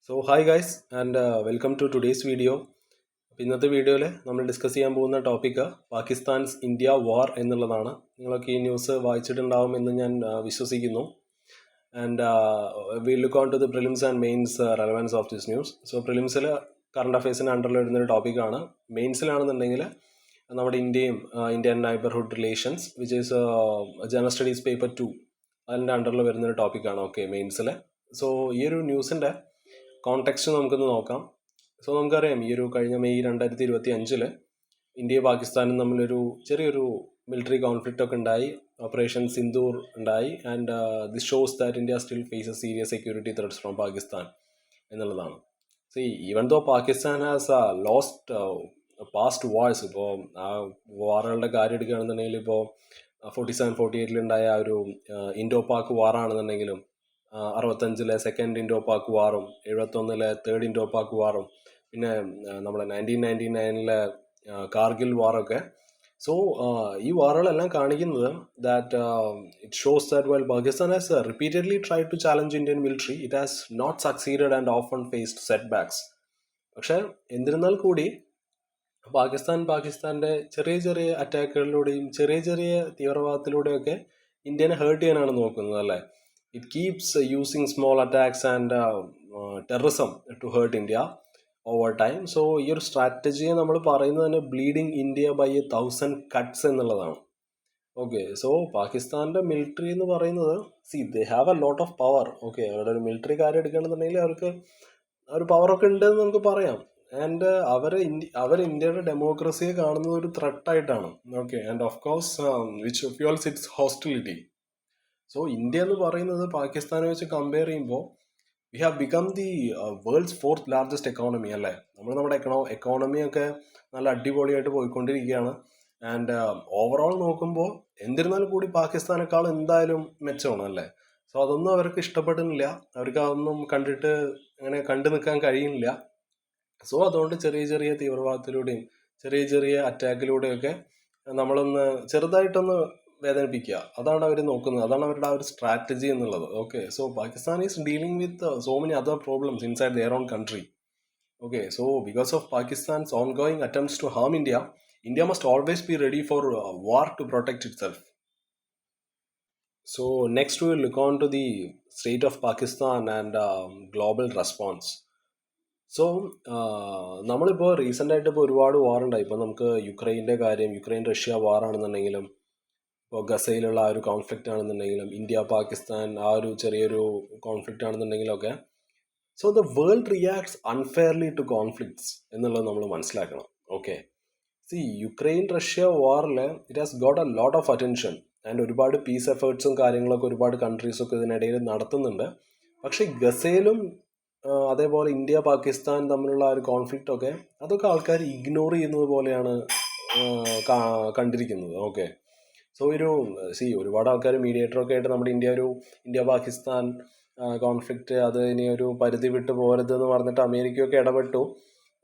Hi guys and welcome to today's video. ഇന്നത്തെ വീഡിയോയിൽ നമ്മൾ ഡിസ്കസ് ചെയ്യാൻ പോകുന്ന ടോപ്പിക്ക് പാകിസ്ഥാൻസ് ഇന്ത്യ വാർ എന്നുള്ളതാണ്. നിങ്ങളൊക്കെ ഈ ന്യൂസ് വായിച്ചിട്ടുണ്ടാവുമെന്ന് ഞാൻ വിശ്വസിക്കുന്നു. And we look on to the prelims and mains relevance of this news. So പ്രിലിംസിൽ കറണ്ട് അഫയേഴ്സിന് അണ്ടറിൽ വരുന്നൊരു ടോപ്പിക്കാണ്. മെയിൻസിലാണെന്നുണ്ടെങ്കിൽ നമ്മുടെ Indian neighbourhood relations which is general studies paper 2 അതിൻ്റെ അണ്ടറിൽ വരുന്നൊരു ടോപ്പിക്കാണ്. ഓക്കെ, മെയിൻസിൽ. സോ ഈ ഒരു ന്യൂസിൻ്റെ കോണ്ടെക്സ്റ്റ് നമുക്കൊന്ന് നോക്കാം. സോ നമുക്കറിയാം, ഈ ഒരു കഴിഞ്ഞ മെയ് 2025 ഇന്ത്യയും പാകിസ്ഥാനും തമ്മിലൊരു ചെറിയൊരു മിലിറ്ററി കോൺഫ്ലിക്റ്റ് ഒക്കെ ഉണ്ടായി. ഓപ്പറേഷൻ സിന്ദൂർ ഉണ്ടായി. And this shows that India still faces serious security threats from Pakistan എന്നുള്ളതാണ്. So even though Pakistan has lost past wars, ഇപ്പോൾ ആ വാറുകളുടെ കാര്യം എടുക്കുകയാണെന്നുണ്ടെങ്കിൽ ഇപ്പോൾ 47-48 ഉണ്ടായ ഒരു ഇൻഡോ പാക് വാറാണെന്നുണ്ടെങ്കിലും 65 സെക്കൻഡ് ഇൻഡോ പാക് വാറും 71 തേർഡ് ഇൻഡോ പാക് വാറും പിന്നെ നമ്മുടെ 1999 കാർഗിൽ വാറൊക്കെ. സോ ഈ വാറുകളെല്ലാം കാണിക്കുന്നത് that it shows that while Pakistan has repeatedly try to challenge Indian military, it has not succeeded and often faced സെറ്റ് ബാക്സ്. പക്ഷേ എന്നിരുന്നാൽ കൂടി പാകിസ്ഥാൻ്റെ ചെറിയ ചെറിയ അറ്റാക്കുകളിലൂടെയും ചെറിയ ചെറിയ തീവ്രവാദത്തിലൂടെയൊക്കെ ഇന്ത്യനെ ഹേർട്ട് ചെയ്യാനാണ് നോക്കുന്നത്, അല്ലേ? It keeps using small attacks and terrorism to hurt India over time. So ഈ ഒരു സ്ട്രാറ്റജിയെ നമ്മൾ പറയുന്നത് തന്നെ ബ്ലീഡിങ് ഇന്ത്യ ബൈ 1000 cuts എന്നുള്ളതാണ്. ഓക്കെ, സോ പാകിസ്ഥാൻ്റെ മിലിറ്ററി എന്ന് പറയുന്നത് they have A lot of power. Okay, അവരുടെ ഒരു മിലിറ്ററി കാര്യം എടുക്കുകയാണെന്നുണ്ടെങ്കിൽ അവർക്ക് ഒരു പവറൊക്കെ ഉണ്ടെന്ന് നമുക്ക് പറയാം. ആൻഡ് അവർ ഇന്ത്യയുടെ ഡെമോക്രസിയെ കാണുന്നത് ഒരു ത്രെട്ടായിട്ടാണ്. Okay, and of course which fuels its hostility. So India എന്ന് പറയുന്നത് പാകിസ്ഥാനെ വെച്ച് കമ്പയർ ചെയ്യുമ്പോൾ we have become the world's 4th largest economy, അല്ലേ? നമ്മുടെ എക്കോണമിയൊക്കെ നല്ല അടിപൊളിയായിട്ട് പോയിക്കൊണ്ടിരിക്കുകയാണ്. ആൻഡ് ഓവറോൾ നോക്കുമ്പോൾ എന്നിരുന്നാൽ കൂടി പാകിസ്ഥാനേക്കാൾ എന്തായാലും മെച്ചമാണ്, അല്ലേ? സോ അതൊന്നും അവർക്ക് ഇഷ്ടപ്പെടുന്നില്ല. അവർക്ക് അതൊന്നും കണ്ടിട്ട് അങ്ങനെ കണ്ടു നിൽക്കാൻ കഴിയുന്നില്ല. സോ അതുകൊണ്ട് ചെറിയ ചെറിയ തീവ്രവാദത്തിലൂടെയും ചെറിയ ചെറിയ അറ്റാക്കിലൂടെയൊക്കെ നമ്മളൊന്ന് ചെറുതായിട്ടൊന്ന് വേദനിപ്പിക്കുക. അതാണ് അവർ നോക്കുന്നത്. അതാണ് അവരുടെ ആ ഒരു സ്ട്രാറ്റജി എന്നുള്ളത്. Okay, so Pakistan is dealing with so many other problems inside their own country. Okay, so because of Pakistan's ongoing attempts to harm India must always be ready for war to protect itself. So next we will look on to the state of Pakistan and global response. So നമ്മളിപ്പോൾ റീസെൻ്റായിട്ട് ഇപ്പോൾ ഒരുപാട് വാറുണ്ടായി. ഇപ്പോൾ നമുക്ക് യുക്രൈൻ്റെ കാര്യം, Ukraine Russia വാറാണെന്നുണ്ടെങ്കിലും, ഇപ്പോൾ ഗസയിലുള്ള ആ ഒരു കോൺഫ്ലിക്റ്റ് ആണെന്നുണ്ടെങ്കിലും, ഇന്ത്യ പാകിസ്ഥാൻ ആ ഒരു ചെറിയൊരു കോൺഫ്ലിക്റ്റ് ആണെന്നുണ്ടെങ്കിലൊക്കെ. So the world reacts unfairly to conflicts എന്നുള്ളത് നമ്മൾ മനസ്സിലാക്കണം. ഓക്കെ, യുക്രൈൻ റഷ്യ വാറിൽ it has got a lot of attention and ഒരുപാട് പീസ് എഫേർട്സും കാര്യങ്ങളൊക്കെ ഒരുപാട് കൺട്രീസൊക്കെ ഇതിനിടയിൽ നടത്തുന്നുണ്ട്. പക്ഷേ ഗസയിലും അതേപോലെ ഇന്ത്യ പാകിസ്ഥാൻ തമ്മിലുള്ള ആ ഒരു കോൺഫ്ലിക്റ്റൊക്കെ അതൊക്കെ ആൾക്കാർ ഇഗ്നോർ ചെയ്യുന്നത് പോലെയാണ് കണ്ടിരിക്കുന്നത്. ഓക്കെ, സോ ഒരുപാട് ആൾക്കാർ മീഡിയേറ്ററൊക്കെ ആയിട്ട് നമ്മുടെ ഇന്ത്യ പാകിസ്ഥാൻ കോൺഫ്ലിക്റ്റ് അത് ഇനി ഒരു പരിധി വിട്ട് പോരുതെന്ന് പറഞ്ഞിട്ട് അമേരിക്കയൊക്കെ ഇടപെട്ടു.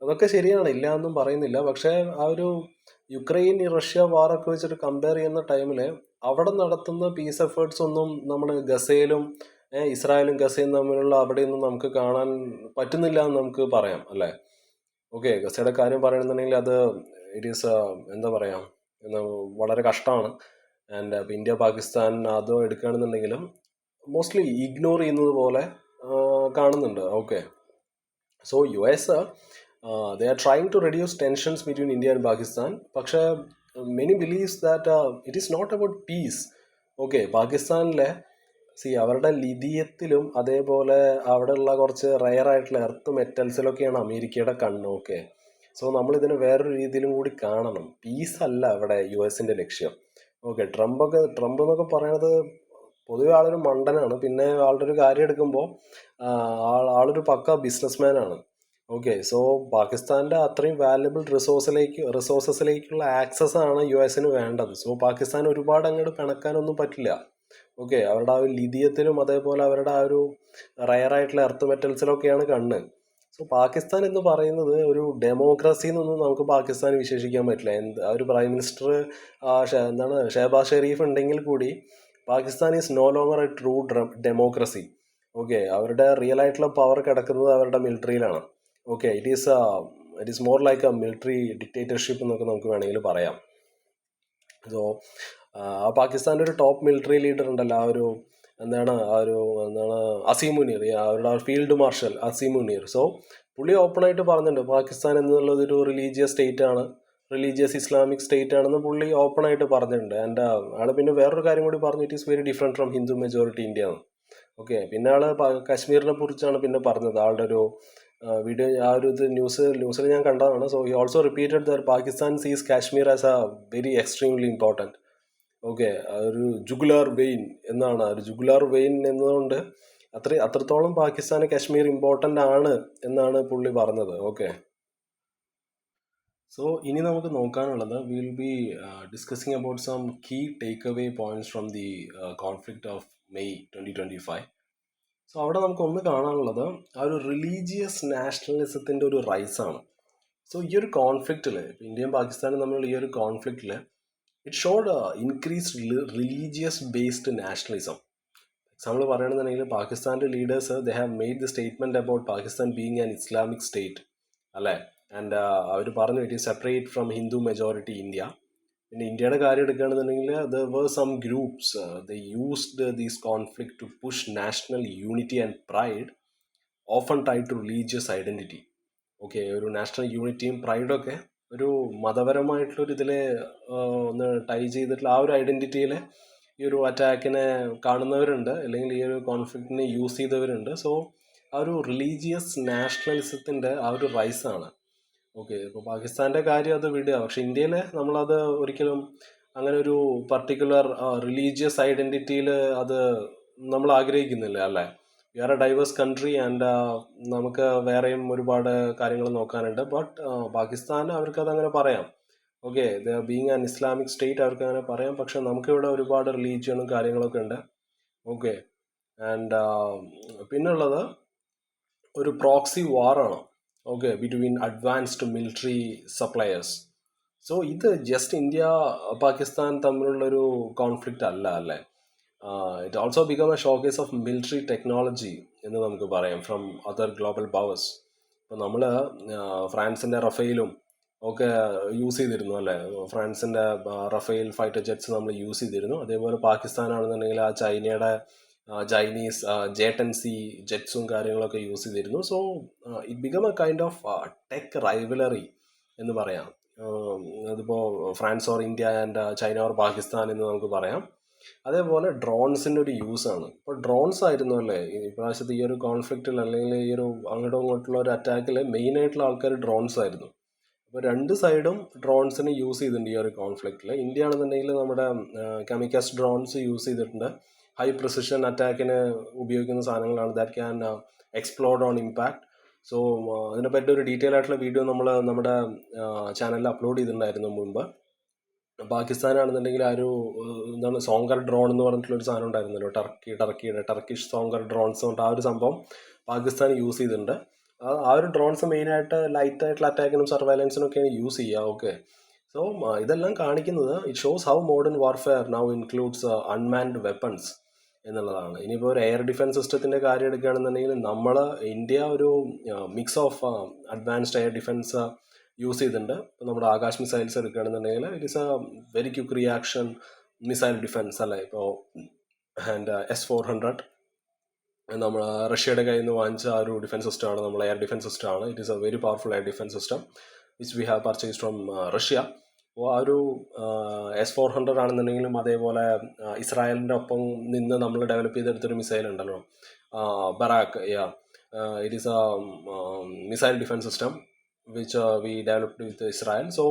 അതൊക്കെ ശരിയാണ്, ഇല്ല എന്നും പറയുന്നില്ല. പക്ഷേ ആ ഒരു യുക്രൈൻ റഷ്യ വാറൊക്കെ വെച്ചിട്ട് കമ്പയർ ചെയ്യുന്ന ടൈമിൽ അവിടെ നടത്തുന്ന പീസ് എഫേർട്സ് ഒന്നും നമ്മൾ ഗസയിലും ഇസ്രായേലും ഗസയും തമ്മിലുള്ള അവിടെയൊന്നും നമുക്ക് കാണാൻ പറ്റുന്നില്ല എന്ന് നമുക്ക് പറയാം, അല്ലേ? ഓക്കെ, ഗസയുടെ കാര്യം പറയുന്നുണ്ടെങ്കിൽ അത് ഇറ്റ് ഈസ് എന്താ പറയുക, വളരെ കഷ്ടമാണ്. ആൻഡ് ഇപ്പോൾ ഇന്ത്യ പാകിസ്ഥാൻ അതും എടുക്കുകയാണെന്നുണ്ടെങ്കിലും മോസ്റ്റ്ലി ഇഗ്നോർ ചെയ്യുന്നത് പോലെ കാണുന്നുണ്ട്. Okay, so US they are trying to reduce tensions between India and Pakistan. പക്ഷേ many believes that it is not about peace. Okay, പാകിസ്ഥാനിലെ അവരുടെ ലിഥിയത്തിലും അതേപോലെ അവിടെയുള്ള കുറച്ച് റയർ ആയിട്ടുള്ള എർത്ത് മെറ്റൽസിലൊക്കെയാണ് അമേരിക്കയുടെ കണ്ണ്. ഓക്കെ, സോ നമ്മളിതിനെ വേറൊരു രീതിയിലും കൂടി കാണണം. പീസ് അല്ല ഇവിടെ US-ൻ്റെ ലക്ഷ്യം. ഓക്കെ, ട്രംപ് എന്നൊക്കെ പറയണത് പൊതുവെ ആളൊരു മണ്ടനാണ്. പിന്നെ ആളുടെ ഒരു കാര്യം എടുക്കുമ്പോൾ ആളൊരു പക്ക ബിസിനസ്മാനാണ്. ഓക്കെ, സോ പാകിസ്ഥാൻ്റെ അത്രയും വാല്യബിൾ റിസോഴ്സസിലേക്കുള്ള ആക്സസ് ആണ് US-ന് വേണ്ടത്. സോ പാകിസ്ഥാൻ ഒരുപാട് അങ്ങോട്ട് പിണക്കാനൊന്നും പറ്റില്ല. ഓക്കെ, അവരുടെ ആ ഒരു ലിഥിയത്തിലും അതേപോലെ അവരുടെ ആ ഒരു റയറായിട്ടുള്ള എർത്ത് മെറ്റൽസിലൊക്കെയാണ് കണ്ണ്. സോ പാകിസ്ഥാൻ എന്ന് പറയുന്നത് ഒരു ഡെമോക്രസി എന്നൊന്നും നമുക്ക് പാകിസ്ഥാൻ വിശേഷിക്കാൻ പറ്റില്ല. ആ ഒരു പ്രൈം മിനിസ്റ്റർ ഷെഹബാസ് ഷെരീഫ് ഉണ്ടെങ്കിൽ കൂടി Pakistan is no longer a true democracy. Okay, അവരുടെ റിയൽ ആയിട്ടുള്ള പവർ കിടക്കുന്നത് അവരുടെ മിലിറ്ററിയിലാണ്. Okay, it is more like a military dictatorship എന്നൊക്കെ നമുക്ക് വേണമെങ്കിൽ പറയാം. സോ ആ പാകിസ്ഥാൻ്റെ ഒരു ടോപ്പ് മിലിറ്ററി ലീഡർ ഉണ്ടല്ലോ, എന്താണ് അസീം മുനീർ, അവരുടെ field marshal Asim Munir. So പുള്ളി ഓപ്പണായിട്ട് പറഞ്ഞിട്ടുണ്ട് പാകിസ്ഥാൻ എന്നുള്ളത് ഒരു റിലീജിയസ് സ്റ്റേറ്റ് ആണ്, റിലീജിയസ് ഇസ്ലാമിക് സ്റ്റേറ്റ് ആണെന്ന് പുള്ളി ഓപ്പണായിട്ട് പറഞ്ഞിട്ടുണ്ട്. ആൻഡ് ആൾ പിന്നെ വേറൊരു കാര്യം കൂടി പറഞ്ഞു, it is very different from Hindu majority India എന്ന്. ഓക്കെ, പിന്നെ ആൾ കാശ്മീരിനെ കുറിച്ചാണ് പിന്നെ പറഞ്ഞത്. ആളുടെ ഒരു വീഡിയോ, ആ ഒരു ന്യൂസിൽ ഞാൻ കണ്ടതാണ്. So he also repeated that Pakistan sees Kashmir as a very extremely important. Okay, ഒരു ജുഗുലാർ വെയിൻ എന്നാണ്, ഒരു ജുഗുലാർ വെയിൻ എന്നതുകൊണ്ട് അത്രത്തോളം പാകിസ്ഥാന് കാശ്മീർ ഇമ്പോർട്ടൻ്റ് ആണ് എന്നാണ് പുള്ളി പറഞ്ഞത്. ഓക്കെ, സോ ഇനി നമുക്ക് നോക്കാനുള്ളത്, will be discussing about some key take away points from the conflict of May 2025. So അവിടെ നമുക്ക് ഒന്ന് കാണാനുള്ളത് ആ ഒരു റിലീജിയസ് നാഷണലിസത്തിൻ്റെ ഒരു റൈസാണ്. സോ ഈ ഒരു കോൺഫ്ലിക്റ്റിൽ, ഇന്ത്യയും പാകിസ്ഥാനും തമ്മിലുള്ള ഈ ഒരു കോൺഫ്ലിക്റ്റിൽ it showed increased religious based nationalism. Example പറയുകയാണെന്നുണ്ടെങ്കിൽ പാകിസ്ഥാൻ്റെ leaders they have made the statement about Pakistan being an Islamic state അല്ലേ. ആൻഡ് അവർ പറഞ്ഞു it is separate from Hindu majority India. പിന്നെ ഇന്ത്യയുടെ കാര്യം എടുക്കുകയാണെന്നുണ്ടെങ്കിൽ there were some groups they used these conflict to push national unity and pride often tied to religious identity. Okay, ഒരു national യൂണിറ്റിയും പ്രൈഡൊക്കെ ഒരു മതപരമായിട്ടുള്ളൊരു ഇതിൽ ഒന്ന് ടൈ ചെയ്തിട്ടുള്ള ആ ഒരു ഐഡൻറ്റിറ്റിയിൽ ഈ ഒരു അറ്റാക്കിനെ കാണുന്നവരുണ്ട്, അല്ലെങ്കിൽ ഈ ഒരു കോൺഫ്ലിക്റ്റിനെ യൂസ് ചെയ്തവരുണ്ട്. സോ ആ ഒരു റിലീജിയസ് നാഷണലിസത്തിൻ്റെ ആ ഒരു റൈസാണ്. ഓക്കെ, ഇപ്പോൾ പാകിസ്ഥാൻ്റെ കാര്യം അത് വിടുക, പക്ഷെ ഇന്ത്യയിൽ നമ്മളത് ഒരിക്കലും അങ്ങനെ ഒരു പർട്ടിക്കുലർ റിലീജിയസ് ഐഡൻറ്റിറ്റിയിൽ അത് നമ്മൾ ആഗ്രഹിക്കുന്നില്ല അല്ലേ. We are a diverse country and നമുക്ക് വേറെയും ഒരുപാട് കാര്യങ്ങൾ നോക്കാനുണ്ട്. ബട്ട് പാകിസ്ഥാൻ അവർക്കത് അങ്ങനെ പറയാം. Okay, the being an Islamic state അവർക്ക് അങ്ങനെ പറയാം. പക്ഷെ നമുക്കിവിടെ ഒരുപാട് റിലീജിയനും കാര്യങ്ങളൊക്കെ ഉണ്ട്. ഓക്കെ, ആൻഡ് പിന്നുള്ളത് ഒരു പ്രോക്സി വാറാണ്. Okay, between advanced military suppliers. So ഇത് ജസ്റ്റ് ഇന്ത്യ പാകിസ്ഥാൻ തമ്മിലുള്ളൊരു കോൺഫ്ലിക്റ്റ് അല്ല അല്ലേ. It also become a showcase of military technology എന്ന് നമുക്ക് പറയാം ഫ്രം അതർ ഗ്ലോബൽ പവേഴ്സ്. ഇപ്പോൾ നമ്മൾ ഫ്രാൻസിൻ്റെ റഫേലും ഒക്കെ യൂസ് ചെയ്തിരുന്നു അല്ലേ. ഫ്രാൻസിൻ്റെ റഫേൽ ഫൈറ്റർ ജെറ്റ്സ് നമ്മൾ യൂസ് ചെയ്തിരുന്നു. അതേപോലെ പാകിസ്ഥാനാണെന്നുണ്ടെങ്കിൽ ആ ചൈനീസ് J-10C ജെറ്റ്സും കാര്യങ്ങളൊക്കെ യൂസ് ചെയ്തിരുന്നു. So it become A kind of tech rivalry എന്ന് പറയാം. അതിപ്പോൾ France or India and China or Pakistan എന്ന് നമുക്ക് പറയാം. അതേപോലെ ഡ്രോൺസിൻ്റെ ഒരു യൂസാണ്. ഇപ്പോൾ ഡ്രോൺസ് ആയിരുന്നു അല്ലേ ഇപ്രാവശ്യത്തെ ഈ ഒരു കോൺഫ്ലിക്റ്റിൽ, അല്ലെങ്കിൽ ഈ ഒരു അങ്ങോട്ടും ഇങ്ങോട്ടുള്ള ഒരു അറ്റാക്കിൽ മെയിനായിട്ടുള്ള ആൾക്കാർ ഡ്രോൺസ് ആയിരുന്നു. അപ്പോൾ രണ്ട് സൈഡും ഡ്രോൺസിന് യൂസ് ചെയ്തിട്ടുണ്ട് ഈ ഒരു കോൺഫ്ലിക്റ്റിൽ. ഇന്ത്യ ആണെന്നുണ്ടെങ്കിൽ നമ്മുടെ കെമിക്കസ് ഡ്രോൺസ് യൂസ് ചെയ്തിട്ടുണ്ട്. ഹൈ പ്രിസിഷൻ അറ്റാക്കിന് ഉപയോഗിക്കുന്ന സാധനങ്ങളാണ്, that can explode on impact. So അതിനെപ്പറ്റി ഒരു ഡീറ്റെയിൽ ആയിട്ടുള്ള വീഡിയോ നമ്മൾ നമ്മുടെ ചാനലിൽ അപ്ലോഡ് ചെയ്തിട്ടുണ്ടായിരുന്നു മുമ്പ്. പാകിസ്ഥാനാണെന്നുണ്ടെങ്കിൽ ആ ഒരു എന്താണ് സോങ്കർ ഡ്രോൺ എന്ന് പറഞ്ഞിട്ടുള്ളൊരു സാധനം ഉണ്ടായിരുന്നല്ലോ, ടർക്കിഷ് സോങ്കർ ഡ്രോൺസ് കൊണ്ട് ആ ഒരു സംഭവം പാകിസ്ഥാൻ യൂസ് ചെയ്തിട്ടുണ്ട്. ആ ഒരു ഡ്രോൺസ് മെയിനായിട്ട് ലൈറ്റ് ആയിട്ടുള്ള അറ്റാക്കിനും സർവൈലൻസിനും ഒക്കെയാണ് യൂസ് ചെയ്യുക. ഓക്കെ, സോ ഇതെല്ലാം കാണിക്കുന്നത് it shows how modern warfare now includes unmanned weapons എന്നുള്ളതാണ്. ഇനിയിപ്പോൾ ഒരു എയർ ഡിഫൻസ് സിസ്റ്റത്തിൻ്റെ കാര്യം എടുക്കുകയാണെന്നുണ്ടെങ്കിൽ ഇന്ത്യ ഒരു mix of advanced air defence use ചെയ്തിട്ടുണ്ട്. ഇപ്പോൾ നമ്മുടെ ആകാശ് മിസൈൽസ് എടുക്കുകയാണെന്നുണ്ടെങ്കിൽ it is a very quick reaction missile defence അല്ലേ. ഇപ്പോൾ ആൻഡ് S-400 നമ്മൾ റഷ്യയുടെ കയ്യിൽ നിന്ന് വാങ്ങിച്ച ആ ഒരു ഡിഫൻസ് സിസ്റ്റമാണ്, നമ്മൾ എയർ ഡിഫൻസ് സിസ്റ്റമാണ്. It is a very powerful air defence system which we have purchase from Russia. അപ്പോൾ ആ ഒരു S-400 ആണെന്നുണ്ടെങ്കിലും അതേപോലെ ഇസ്രായേലിൻ്റെ ഒപ്പം നിന്ന് നമ്മൾ ഡെവലപ്പ് ചെയ്തെടുത്തൊരു മിസൈൽ ഉണ്ടല്ലോ, Barak. It is a missile defence system which we developed with Israel. So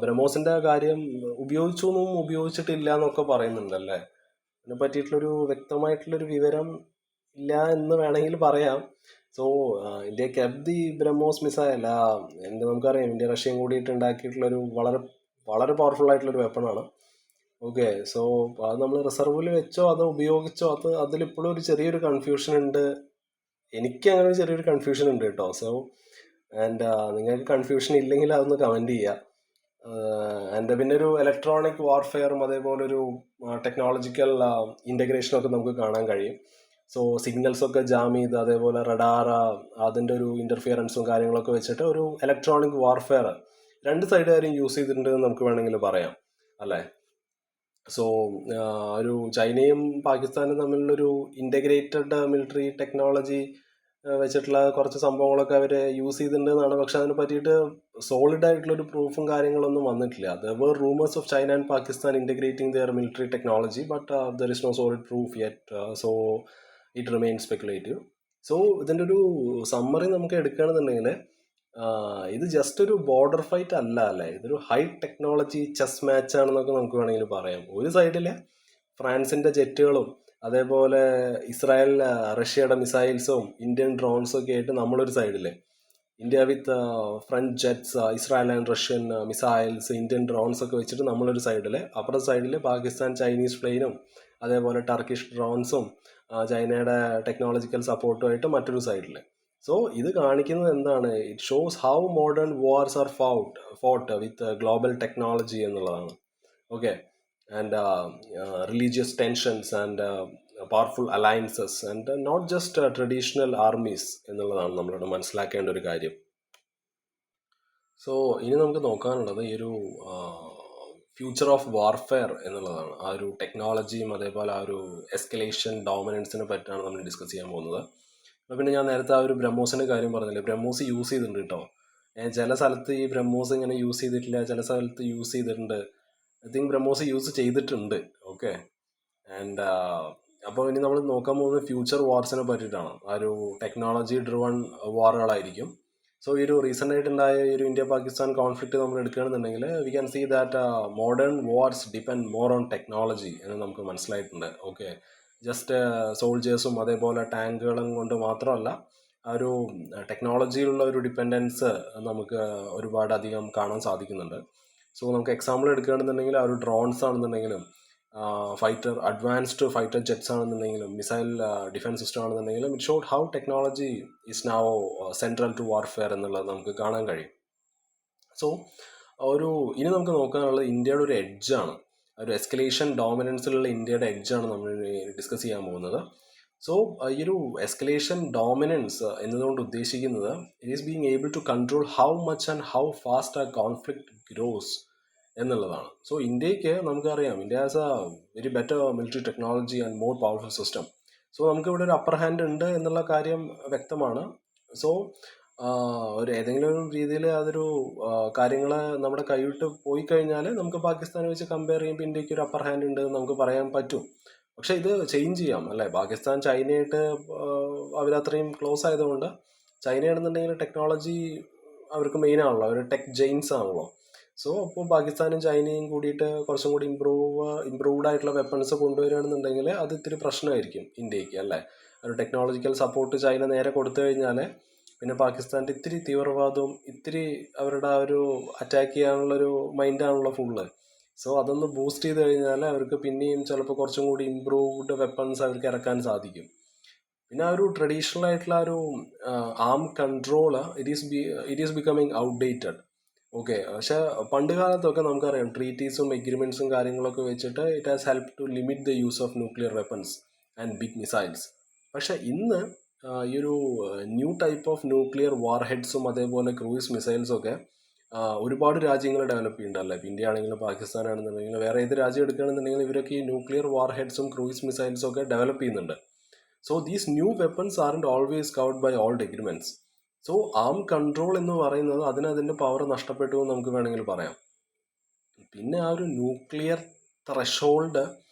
ബ്രഹ്മോസിൻ്റെ കാര്യം ഉപയോഗിച്ചു എന്നും ഉപയോഗിച്ചിട്ടില്ല എന്നൊക്കെ പറയുന്നുണ്ടല്ലേ. അതിനെ പറ്റിയിട്ടുള്ളൊരു വ്യക്തമായിട്ടുള്ളൊരു വിവരം ഇല്ല എന്ന് വേണമെങ്കിൽ പറയാം. So India kept the BrahMos missile. നമുക്കറിയാം ഇന്ത്യ റഷ്യയും കൂടിയിട്ട് ഉണ്ടാക്കിയിട്ടുള്ളൊരു വളരെ വളരെ പവർഫുൾ ആയിട്ടുള്ളൊരു വെപ്പണാണ്. ഓക്കെ, സോ അത് നമ്മൾ റിസർവിൽ വെച്ചോ അതോ ഉപയോഗിച്ചോ അതിലിപ്പോഴും ഒരു ചെറിയൊരു കൺഫ്യൂഷൻ ഉണ്ട്. എനിക്ക് അങ്ങനെ ഒരു ചെറിയൊരു കൺഫ്യൂഷൻ ഉണ്ട് കേട്ടോ. സോ ആൻഡ് നിങ്ങൾക്ക് കൺഫ്യൂഷൻ ഇല്ലെങ്കിൽ അതൊന്ന് കമൻറ്റ് ചെയ്യുക. ആൻഡ് പിന്നെ ഒരു ഇലക്ട്രോണിക് വാർഫെയറും അതേപോലെ ഒരു ടെക്നോളജിക്കൽ ഇൻ്റഗ്രേഷനൊക്കെ നമുക്ക് കാണാൻ കഴിയും. സോ സിഗ്നൽസൊക്കെ ജാം ചെയ്ത് അതേപോലെ റഡാർ അതിൻ്റെ ഒരു ഇൻ്റർഫിയറൻസും കാര്യങ്ങളൊക്കെ വെച്ചിട്ട് ഒരു ഇലക്ട്രോണിക് വാർഫെയർ രണ്ട് സൈഡുകാരും യൂസ് ചെയ്തിട്ടുണ്ടെന്ന് നമുക്ക് വേണമെങ്കിൽ പറയാം അല്ലേ. സോ ഒരു ചൈനയും പാകിസ്ഥാനും തമ്മിലുള്ളൊരു ഇൻ്റഗ്രേറ്റഡ് മിലിറ്ററി ടെക്നോളജി വെച്ചിട്ടുള്ള കുറച്ച് സംഭവങ്ങളൊക്കെ അവർ യൂസ് ചെയ്തിട്ടുണ്ടെന്നാണ്. പക്ഷെ അതിനെ പറ്റിയിട്ട് സോളിഡ് ആയിട്ടുള്ളൊരു പ്രൂഫും കാര്യങ്ങളൊന്നും വന്നിട്ടില്ല. There were rumours of China and Pakistan integrating their military technology, but there is no solid proof yet. So it remain speculative. So ഇതിൻ്റെ ഒരു സമ്മറി നമുക്ക് എടുക്കുകയാണെന്നുണ്ടെങ്കിൽ ഇത് ജസ്റ്റ് ഒരു ബോർഡർ ഫൈറ്റ് അല്ല അല്ലേ, ഇതൊരു ഹൈ ടെക്നോളജി ചെസ് മാച്ച് ആണെന്നൊക്കെ നമുക്ക് വേണമെങ്കിൽ പറയാം. ഒരു സൈഡിൽ ഫ്രാൻസിൻ്റെ ജെറ്റുകളും അതേപോലെ ഇസ്രായേൽ റഷ്യയുടെ മിസൈൽസും ഇന്ത്യൻ ഡ്രോൺസും ഒക്കെ ആയിട്ട് നമ്മളൊരു സൈഡിൽ, India with French jets, Israel and Russian missiles, Indian drones ഒക്കെ വെച്ചിട്ട് നമ്മളൊരു സൈഡിൽ, അപ്പുറത്തെ സൈഡിൽ പാകിസ്ഥാൻ ചൈനീസ് പ്ലെയിനും അതേപോലെ ടർക്കിഷ് ഡ്രോൺസും ചൈനയുടെ ടെക്നോളജിക്കൽ സപ്പോർട്ടുമായിട്ട് മറ്റൊരു സൈഡിൽ. സോ ഇത് കാണിക്കുന്നത് എന്താണ്? It shows how modern wars are fought with global technology എന്നുള്ളതാണ്. Okay, and religious tensions and powerful alliances and not just traditional armies എന്നുള്ളതാണ് നമ്മളിവിടെ മനസ്സിലാക്കേണ്ട ഒരു കാര്യം. സോ ഇനി നമുക്ക് നോക്കാനുള്ളത് ഈ ഒരു ഫ്യൂച്ചർ ഓഫ് വാർഫെയർ എന്നുള്ളതാണ്. ആ ഒരു ടെക്നോളജിയും അതേപോലെ ആ ഒരു എസ്കലേഷൻ ഡോമിനൻസിനെ പറ്റിയാണ് നമ്മൾ ഡിസ്കസ് ചെയ്യാൻ പോകുന്നത്. അപ്പോൾ പിന്നെ ഞാൻ നേരത്തെ ആ ഒരു ബ്രഹ്മോസിൻ്റെ കാര്യം പറഞ്ഞില്ലേ, ബ്രഹ്മോസ് യൂസ് ചെയ്തിട്ടുണ്ട് കേട്ടോ. ചില സ്ഥലത്ത് ഈ ബ്രഹ്മോസ് ഇങ്ങനെ യൂസ് ചെയ്തിട്ടില്ല, ചില സ്ഥലത്ത് യൂസ് ചെയ്തിട്ടുണ്ട്. ഐ തിങ്ക് ബ്രഹ്മോസ് യൂസ് ചെയ്തിട്ടുണ്ട്. ഓക്കെ, ആൻഡ് അപ്പോൾ ഇനി നമ്മൾ നോക്കാൻ പോകുന്നത് ഫ്യൂച്ചർ വാർസിനെ പറ്റിയിട്ടാണ്. ആ ഒരു ടെക്നോളജി ഡ്രിവൺ വാറുകളായിരിക്കും. സോ ഈ ഒരു റീസെൻ്റ് ആയിട്ടുണ്ടായ ഈ ഒരു ഇന്ത്യ പാകിസ്ഥാൻ കോൺഫ്ലിക്റ്റ് നമ്മൾ എടുക്കുകയാണെന്നുണ്ടെങ്കിൽ we can see that modern wars depend more on technology എന്ന് നമുക്ക് മനസ്സിലായിട്ടുണ്ട്. ഓക്കെ, ജസ്റ്റ് സോൾജേഴ്സും അതേപോലെ ടാങ്കുകളും കൊണ്ട് മാത്രമല്ല, ആ ഒരു ടെക്നോളജിയിലുള്ള ഒരു ഡിപ്പെൻഡൻസ് നമുക്ക് ഒരുപാട് അധികം കാണാൻ സാധിക്കുന്നുണ്ട്. സോ നമുക്ക് എക്സാമ്പിൾ എടുക്കുകയാണെന്നുണ്ടെങ്കിൽ ആ ഒരു ഡ്രോൺസ് ആണെന്നുണ്ടെങ്കിലും ഫൈറ്റർ അഡ്വാൻസ്ഡ് ഫൈറ്റർ ജെറ്റ്സ് ആണെന്നുണ്ടെങ്കിലും മിസൈൽ ഡിഫൻസ് സിസ്റ്റം ആണെന്നുണ്ടെങ്കിലും it showed how technology is now central to warfare എന്നുള്ളത് നമുക്ക് കാണാൻ കഴിയും. സോ ഇനി നമുക്ക് നോക്കാനുള്ളത് ഇന്ത്യയുടെ ഒരു എഡ്ജാണ്, ഒരു എസ്കലേഷൻ ഡോമിനൻസിലുള്ള ഇന്ത്യയുടെ എഡ്ജാണ് നമ്മൾ ഡിസ്കസ് ചെയ്യാൻ പോകുന്നത്. സോ ഈ ഒരു എസ്കലേഷൻ ഡോമിനൻസ് എന്നതുകൊണ്ട് ഉദ്ദേശിക്കുന്നത് it is being able to control how much and how fast ആ കോൺഫ്ലിക്റ്റ് ഗ്രോസ് എന്നുള്ളതാണ്. സോ ഇന്ത്യക്ക് നമുക്കറിയാം, India has a very better military technology and more powerful system. So നമുക്കിവിടെ ഒരു അപ്പർ ഹാൻഡ് ഉണ്ട് എന്നുള്ള കാര്യം വ്യക്തമാണ്. സോ ഒരു ഏതെങ്കിലും ഒരു രീതിയിൽ അതൊരു കാര്യങ്ങൾ നമ്മുടെ കൈവിട്ട് പോയി കഴിഞ്ഞാൽ നമുക്ക് പാകിസ്ഥാനെ വെച്ച് കമ്പയർ ചെയ്യുമ്പോൾ ഇന്ത്യക്ക് ഒരു അപ്പർ ഹാൻഡ് ഉണ്ട് എന്ന് നമുക്ക് പറയാൻ പറ്റും. പക്ഷെ ഇത് ചേഞ്ച് ചെയ്യാം അല്ലേ. പാകിസ്ഥാൻ ചൈനയായിട്ട് അവരത്രയും ക്ലോസ് ആയതുകൊണ്ട്, ചൈനയാണെന്നുണ്ടെങ്കിൽ ടെക്നോളജി അവർക്ക് മെയിൻ ആണല്ലോ, അവർ ടെക് ജെയിൻസ് ആണല്ലോ. സോ അപ്പോൾ പാകിസ്ഥാനും ചൈനയും കൂടിയിട്ട് കുറച്ചും കൂടി ഇമ്പ്രൂവ്ഡ് ആയിട്ടുള്ള വെപ്പൺസ് കൊണ്ടുവരികയാണെന്നുണ്ടെങ്കിൽ അത് ഇത്തിരി പ്രശ്നമായിരിക്കും ഇന്ത്യക്ക് അല്ലേ. ഒരു ടെക്നോളജിക്കൽ സപ്പോർട്ട് ചൈന നേരെ കൊടുത്തു കഴിഞ്ഞാൽ പിന്നെ പാകിസ്ഥാൻ്റെ ഇത്തിരി തീവ്രവാദവും ഇത്തിരി അവരുടെ ആ ഒരു അറ്റാക്ക് ചെയ്യാനുള്ളൊരു മൈൻഡാണല്ലോ ഫുള്ള്. സോ അതൊന്ന് ബൂസ്റ്റ് ചെയ്ത് കഴിഞ്ഞാൽ അവർക്ക് പിന്നെയും ചിലപ്പോൾ കുറച്ചും കൂടി ഇമ്പ്രൂവ്ഡ് വെപ്പൺസ് അവർക്ക് ഇറക്കാൻ സാധിക്കും. പിന്നെ ആ ഒരു ട്രഡീഷണൽ ആയിട്ടുള്ള ഒരു arm control it is becoming outdated. Okay, പക്ഷെ പണ്ട് കാലത്തൊക്കെ നമുക്കറിയാം ട്രീറ്റീസും എഗ്രിമെൻറ്റ്സും കാര്യങ്ങളൊക്കെ വെച്ചിട്ട് it has help to limit the use of nuclear weapons and big missiles. പക്ഷെ ഇന്ന് ഈ ഒരു new type of nuclear war ഹെഡ്സും അതേപോലെ ക്രൂയിസ് മിസൈൽസും ഒക്കെ ഒരുപാട് രാജ്യങ്ങൾ ഡെവലപ്പ് ചെയ്യുന്നുണ്ടല്ലേ. ഇപ്പോൾ ഇന്ത്യ ആണെങ്കിലും പാകിസ്ഥാൻ ആണെന്നുണ്ടെങ്കിലും വേറെ ഏത് രാജ്യം എടുക്കുകയാണെന്നുണ്ടെങ്കിലും ഇവരൊക്കെ ഈ ന്യൂക്ലിയർ വാർ ഹെഡ്സും ക്രൂയിസ് മിസൈൽസും ഒക്കെ ഡെവലപ്പ് ചെയ്യുന്നുണ്ട്. So these new weapons aren't always covered by old agreements. So arm control എന്ന് പറയുന്നത് അതിൻ്റെ പവർ നഷ്ടപ്പെട്ടു എന്ന് നമുക്ക് വേണമെങ്കിൽ പറയാം. പിന്നെ ആ ഒരു ന്യൂക്ലിയർ ത്രഷോൾഡ്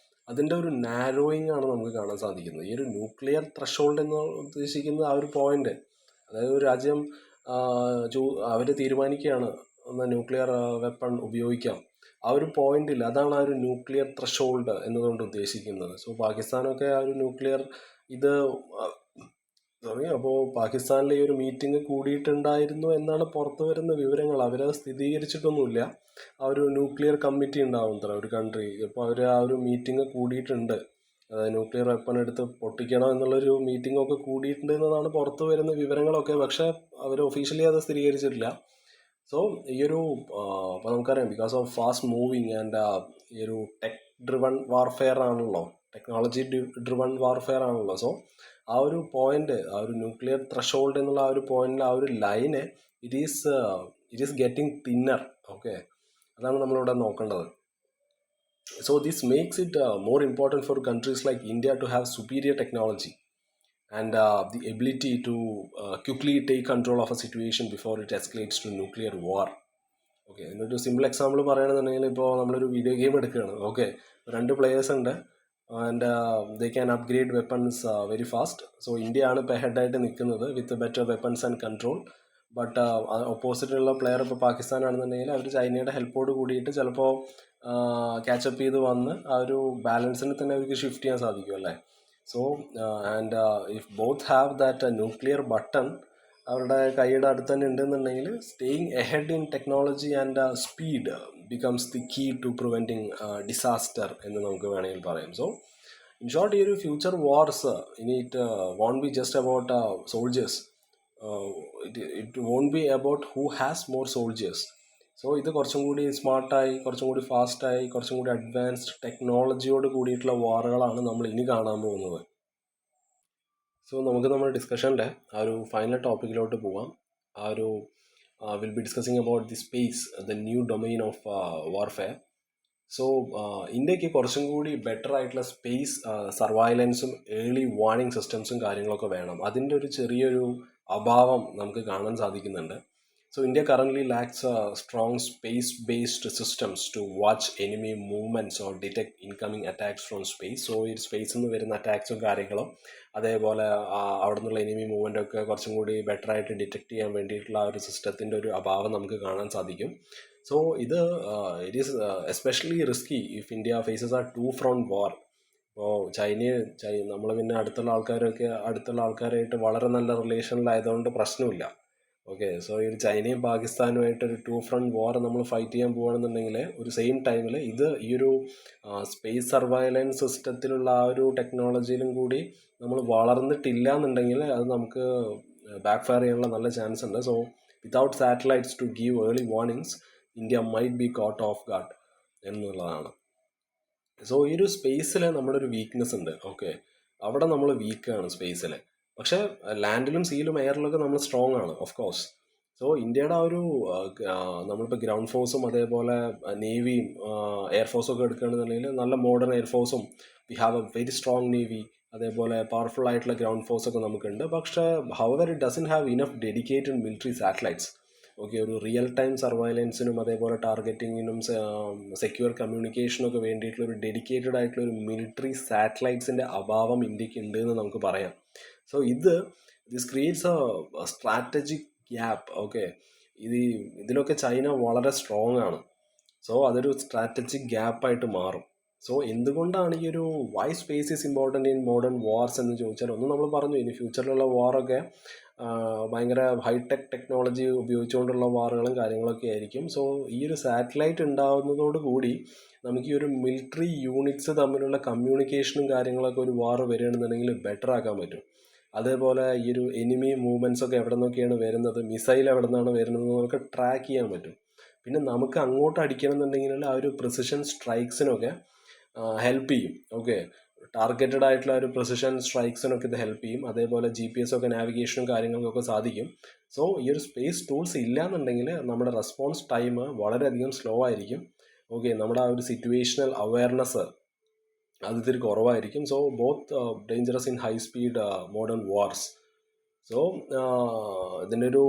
അതിൻ്റെ ഒരു നാരോയിങ് ആണ് നമുക്ക് കാണാൻ സാധിക്കുന്നത്. ഈ ഒരു ന്യൂക്ലിയർ ത്രഷോൾഡ് എന്ന് ഉദ്ദേശിക്കുന്നത് ആ ഒരു പോയിന്റ്, അതായത് ഒരു രാജ്യം അവർ തീരുമാനിക്കുകയാണ് ഒന്ന് ന്യൂക്ലിയർ വെപ്പൺ ഉപയോഗിക്കാം, ആ ഒരു പോയിന്റിൽ അതാണ് ആ ഒരു ന്യൂക്ലിയർ ത്രഷോൾഡ് എന്നതുകൊണ്ട് ഉദ്ദേശിക്കുന്നത്. സോ പാകിസ്ഥാനൊക്കെ ആ ഒരു ന്യൂക്ലിയർ ഇത് അപ്പോൾ പാകിസ്ഥാനിലെ ഈ ഒരു മീറ്റിംഗ് കൂടിയിട്ടുണ്ടായിരുന്നു എന്നാണ് പുറത്തു വരുന്ന വിവരങ്ങൾ. അവരത് സ്ഥിരീകരിച്ചിട്ടൊന്നുമില്ല. ആ ഒരു ന്യൂക്ലിയർ കമ്മിറ്റി ഉണ്ടാവും ഒരു കൺട്രി, അപ്പോൾ അവർ ആ ഒരു മീറ്റിംഗ് കൂടിയിട്ടുണ്ട്, അതായത് ന്യൂക്ലിയർ വെപ്പൺ എടുത്ത് പൊട്ടിക്കണം എന്നുള്ളൊരു മീറ്റിംഗ് ഒക്കെ കൂടിയിട്ടുണ്ട് എന്നതാണ് പുറത്തു വരുന്ന വിവരങ്ങളൊക്കെ. പക്ഷേ അവർ ഒഫീഷ്യലി അത് സ്ഥിരീകരിച്ചിട്ടില്ല. സോ ഈ ഒരു അപ്പോൾ നമുക്കറിയാം because of fast moving and ഈ ഒരു ടെക് ഡ്രിവൺ വാർഫെയർ ആണല്ലോ, ടെക്നോളജി ഡ്രിവൺ വാർഫെയർ ആണല്ലോ. സോ ആ ഒരു പോയിന്റ്, ആ ഒരു ന്യൂക്ലിയർ ത്രഷോൾഡ് എന്നുള്ള ആ ഒരു പോയിന്റിൽ ആ ഒരു line it is getting thinner. Okay, അതാണ് നമ്മളിവിടെ നോക്കേണ്ടത്. So this makes it more important for countries like India to have superior technology and the ability to quickly take control of a situation before it escalates to nuclear war. Okay, എന്നൊരു simple example പറയുകയാണെന്നുണ്ടെങ്കിൽ, ഇപ്പോൾ നമ്മളൊരു video game എടുക്കുകയാണ്. Okay, രണ്ട് players ഉണ്ട് and they can upgrade weapons very fast. So India ആണ് ഇപ്പോൾ ഹെഡായിട്ട് നിൽക്കുന്നത് with better weapons and control. But ഓപ്പോസിറ്റുള്ള പ്ലെയർ ഇപ്പോൾ പാകിസ്ഥാനാണെന്നുണ്ടെങ്കിൽ അവർ ചൈനയുടെ ഹെൽപ്പോട് കൂടിയിട്ട് ചിലപ്പോൾ ക്യാച്ചപ്പ് ചെയ്ത് വന്ന് ആ ഒരു ബാലൻസിനെ തന്നെ അവർക്ക് ഷിഫ്റ്റ് ചെയ്യാൻ സാധിക്കും അല്ലേ. So and if both have that nuclear button അവരുടെ കൈയുടെ അടുത്ത് തന്നെ ഉണ്ടെന്നുണ്ടെങ്കിൽ staying ahead in technology and speed becomes the key to preventing disaster എന്ന് നമുക്ക് വേണമെങ്കിൽ പറയാം. സോ ഇൻ ഷോർട്ട്, ഈ ഒരു ഫ്യൂച്ചർ വാർസ് ഇനി it won't be just about soldiers, it won't be about who has more soldiers. So ഇത് കുറച്ചും കൂടി സ്മാർട്ടായി, കുറച്ചും കൂടി ഫാസ്റ്റായി, കുറച്ചും കൂടി അഡ്വാൻസ്ഡ് ടെക്നോളജിയോട് കൂടിയിട്ടുള്ള വാറുകളാണ് നമ്മൾ ഇനി കാണാൻ പോകുന്നത്. സോ നമുക്ക് നമ്മുടെ ഡിസ്കഷൻ്റെ ആ ഒരു ഫൈനൽ ടോപ്പിക്കിലോട്ട് പോവാം. ആ ഒരു will be discussing about the space, the new domain of warfare. So ഇന്ത്യക്ക് കുറച്ചും കൂടി ബെറ്റർ ആയിട്ടുള്ള സ്പേസ് സർവൈലൻസും ഏർലി വാർണിംഗ് സിസ്റ്റംസും കാര്യങ്ങളൊക്കെ വേണം. അതിൻ്റെ ഒരു ചെറിയൊരു അഭാവം നമുക്ക് കാണാൻ സാധിക്കുന്നുണ്ട്. So India currently lacks strong space-based systems to watch enemy movements or detect incoming attacks from space. So ഈ സ്പേസിൽ നിന്ന് വരുന്ന അറ്റാക്സും കാര്യങ്ങളും അതേപോലെ അവിടെ നിന്നുള്ള എനിമി മൂവ്മെൻ്റ് ഒക്കെ കുറച്ചും കൂടി ബെറ്റർ ആയിട്ട് ഡിറ്റക്ട് ചെയ്യാൻ വേണ്ടിയിട്ടുള്ള ആ ഒരു സിസ്റ്റത്തിൻ്റെ ഒരു അഭാവം നമുക്ക് കാണാൻ സാധിക്കും. സോ ഇത് it is especially risky if India faces ആ ടു ഫ്രണ്ട് വാർ. ഇപ്പോൾ നമ്മൾ പിന്നെ അടുത്തുള്ള ആൾക്കാരായിട്ട് വളരെ നല്ല റിലേഷനിലായതുകൊണ്ട് പ്രശ്നമില്ല. ഓക്കെ, സോ ഈ ചൈനയും പാകിസ്ഥാനുമായിട്ടൊരു ടു ഫ്രണ്ട് വാർ നമ്മൾ ഫൈറ്റ് ചെയ്യാൻ പോകുകയാണെന്നുണ്ടെങ്കിൽ ഒരു സെയിം ടൈമിൽ ഈ ഒരു സ്പേസ് സർവൈലൻസ് സിസ്റ്റത്തിലുള്ള ആ ഒരു ടെക്നോളജിയിലും കൂടി നമ്മൾ വളർന്നിട്ടില്ല എന്നുണ്ടെങ്കിൽ അത് നമുക്ക് ബാക്ക് ഫയർ ചെയ്യാനുള്ള നല്ല ചാൻസ് ഉണ്ട്. So without satellites to give early warnings, India might be caught off guard എന്നുള്ളതാണ്. സോ ഈ ഒരു സ്പേസിൽ നമ്മുടെ ഒരു വീക്ക്നെസ് ഉണ്ട്. ഓക്കെ, അവിടെ നമ്മൾ വീക്കാണ് സ്പേസിൽ. പക്ഷേ ലാൻഡിലും സീയിലും എയറിലൊക്കെ നമ്മൾ സ്ട്രോങ് ആണ്, ഓഫ് കോഴ്സ്. സോ ഇന്ത്യയുടെ ആ ഒരു നമ്മളിപ്പോൾ ഗ്രൗണ്ട് ഫോഴ്സും അതേപോലെ നേവിയും എയർഫോഴ്സും ഒക്കെ എടുക്കുകയാണെന്നുണ്ടെങ്കിൽ നല്ല മോഡേൺ എയർഫോഴ്സും we have a very strong navy, അതേപോലെ പവർഫുൾ ആയിട്ടുള്ള ഗ്രൗണ്ട് ഫോഴ്സൊക്കെ നമുക്കുണ്ട്. പക്ഷേ however it doesn't have enough dedicated military satellites. Okay, ഒരു റിയൽ ടൈം സർവൈലൻസിനും അതേപോലെ ടാർഗറ്റിങ്ങിനും സെക്യൂർ കമ്മ്യൂണിക്കേഷനൊക്കെ വേണ്ടിയിട്ടുള്ള ഒരു ഡെഡിക്കേറ്റഡ് ആയിട്ടുള്ള ഒരു മിലിറ്ററി സാറ്റലൈറ്റ്സിൻ്റെ അഭാവം ഇന്ത്യക്ക് ഉണ്ട് എന്ന് നമുക്ക് പറയാം. So this creates a strategic gap. Okay, ഇതിലൊക്കെ ചൈന വളരെ സ്ട്രോങ് ആണ്. സോ അതൊരു സ്ട്രാറ്റജിക് ഗ്യാപ്പായിട്ട് മാറും. സോ എന്തുകൊണ്ടാണ് ഈ ഒരു why space is important in modern wars എന്ന് ചോദിച്ചാൽ, ഒന്ന് നമ്മൾ പറഞ്ഞു ഇനി ഫ്യൂച്ചറിലുള്ള വാറൊക്കെ ഭയങ്കര ഹൈടെക് ടെക്നോളജി ഉപയോഗിച്ചുകൊണ്ടുള്ള വാറുകളും കാര്യങ്ങളൊക്കെ ആയിരിക്കും. സോ ഈ ഒരു സാറ്റലൈറ്റ് ഉണ്ടാകുന്നതോടുകൂടി നമുക്ക് ഈ ഒരു മിലിറ്ററി യൂണിറ്റ്സ് തമ്മിലുള്ള കമ്മ്യൂണിക്കേഷനും കാര്യങ്ങളൊക്കെ ഒരു വാർ വരികയാണെന്നുണ്ടെങ്കിൽ ബെറ്റർ ആക്കാൻ പറ്റും. അതേപോലെ ഈ ഒരു എനിമി മൂവ്മെൻറ്റ്സ് ഒക്കെ എവിടെ നിന്നൊക്കെയാണ് വരുന്നത്, മിസൈൽ എവിടെ നിന്നാണ് വരുന്നത് നമുക്ക് ട്രാക്ക് ചെയ്യാൻ പറ്റും. പിന്നെ നമുക്ക് അങ്ങോട്ട് അടിക്കണം എന്നുണ്ടെങ്കിൽ ആ ഒരു പ്രിസിഷൻ സ്ട്രൈക്സിനൊക്കെ ഹെൽപ്പ് ചെയ്യും. ഓക്കെ, ടാർഗറ്റഡ് ആയിട്ടുള്ള ഒരു പ്രിസിഷൻ സ്ട്രൈക്സിനൊക്കെ ഇത് ഹെൽപ്പ് ചെയ്യും. അതേപോലെ GPS ഒക്കെ നാവിഗേഷനും കാര്യങ്ങൾക്കൊക്കെ സാധിക്കും. സോ ഈ ഒരു സ്പേസ് ടൂൾസ് ഇല്ല എന്നുണ്ടെങ്കിൽ നമ്മുടെ റെസ്പോൺസ് ടൈം വളരെയധികം സ്ലോ ആയിരിക്കും. ഓക്കെ, നമ്മുടെ ആ ഒരു സിറ്റുവേഷണൽ അവയർനെസ് അത് ഇത്തിരി കുറവായിരിക്കും. So both dangerous in high speed modern wars. So ഇതിൻ്റെ ഒരു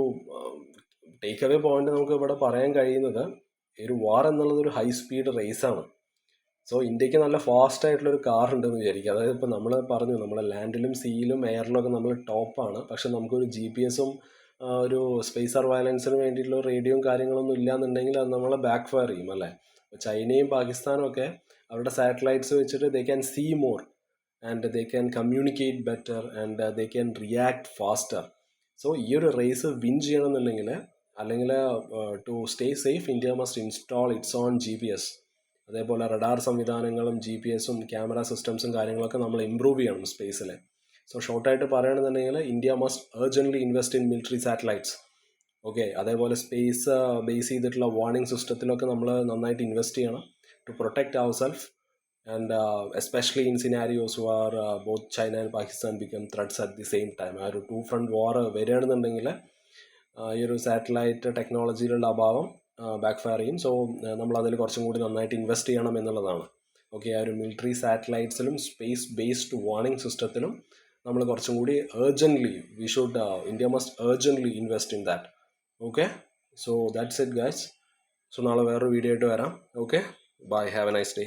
ടേക്ക് അവേ പോയിന്റ് നമുക്ക് ഇവിടെ പറയാൻ കഴിയുന്നത്, ഈ ഒരു വാർ എന്നുള്ളത് ഒരു ഹൈ സ്പീഡ് റേസാണ്. സോ ഇന്ത്യക്ക് നല്ല ഫാസ്റ്റ് ആയിട്ടുള്ളൊരു കാർ ഉണ്ടെന്ന് വിചാരിക്കുക. അതായത് ഇപ്പോൾ നമ്മൾ പറഞ്ഞു നമ്മളെ ലാൻഡിലും സീയിലും എയറിലൊക്കെ നമ്മൾ ടോപ്പാണ്. പക്ഷെ നമുക്കൊരു GPS-ഉം ഒരു സ്പേസ് സർവൈലൻസിന് വേണ്ടിയിട്ടുള്ള റേഡിയോയും കാര്യങ്ങളൊന്നും ഇല്ലയെന്നുണ്ടെങ്കിൽ അത് നമ്മളെ ബാക്ക് ഫയർ ചെയ്യും അല്ലേ. ചൈനയും പാകിസ്ഥാനും ഒക്കെ അവരുടെ സാറ്റലൈറ്റ്സ് വെച്ചിട്ട് they can see more and they can communicate better and they can react faster. So ഈ ഒരു റേസ് വിൻ ചെയ്യണമെന്നുണ്ടെങ്കിൽ അല്ലെങ്കിൽ to stay safe, India must install its own GPS. അതേപോലെ റഡാർ സംവിധാനങ്ങളും GPS-ഉം ക്യാമറ സിസ്റ്റംസും കാര്യങ്ങളൊക്കെ നമ്മൾ ഇമ്പ്രൂവ് ചെയ്യണം സ്പേസിൽ. സോ ഷോർട്ടായിട്ട് പറയുകയാണെന്നുണ്ടെങ്കിൽ India must urgently invest in military satellites. Okay, അതേപോലെ സ്പേസ് ബേസ് ചെയ്തിട്ടുള്ള വാർണിംഗ് സിസ്റ്റത്തിലൊക്കെ നമ്മൾ നന്നായിട്ട് ഇൻവെസ്റ്റ് ചെയ്യണം to protect our self and especially in scenarios where both China and Pakistan become threats at the same time. ആ ഒരു 2-front war വരികയാണെന്നുണ്ടെങ്കിൽ ഈ ഒരു സാറ്റലൈറ്റ് ടെക്നോളജിയിലുള്ള അഭാവം ബാക്ക് ഫയർ ചെയ്യും. സോ നമ്മൾ അതിൽ കുറച്ചും കൂടി നന്നായിട്ട് ഇൻവെസ്റ്റ് ചെയ്യണം എന്നുള്ളതാണ്. ഓക്കെ, ആ ഒരു മിലിറ്ററി സാറ്റലൈറ്റ്സിലും സ്പേസ് ബേസ്ഡ് വാർണിംഗ് സിസ്റ്റത്തിലും നമ്മൾ കുറച്ചും കൂടി urgently India must urgently invest in that. Okay, so that's it guys. So നാളെ വേറൊരു വീഡിയോ ആയിട്ട് വരാം. Okay, bye, have a nice day.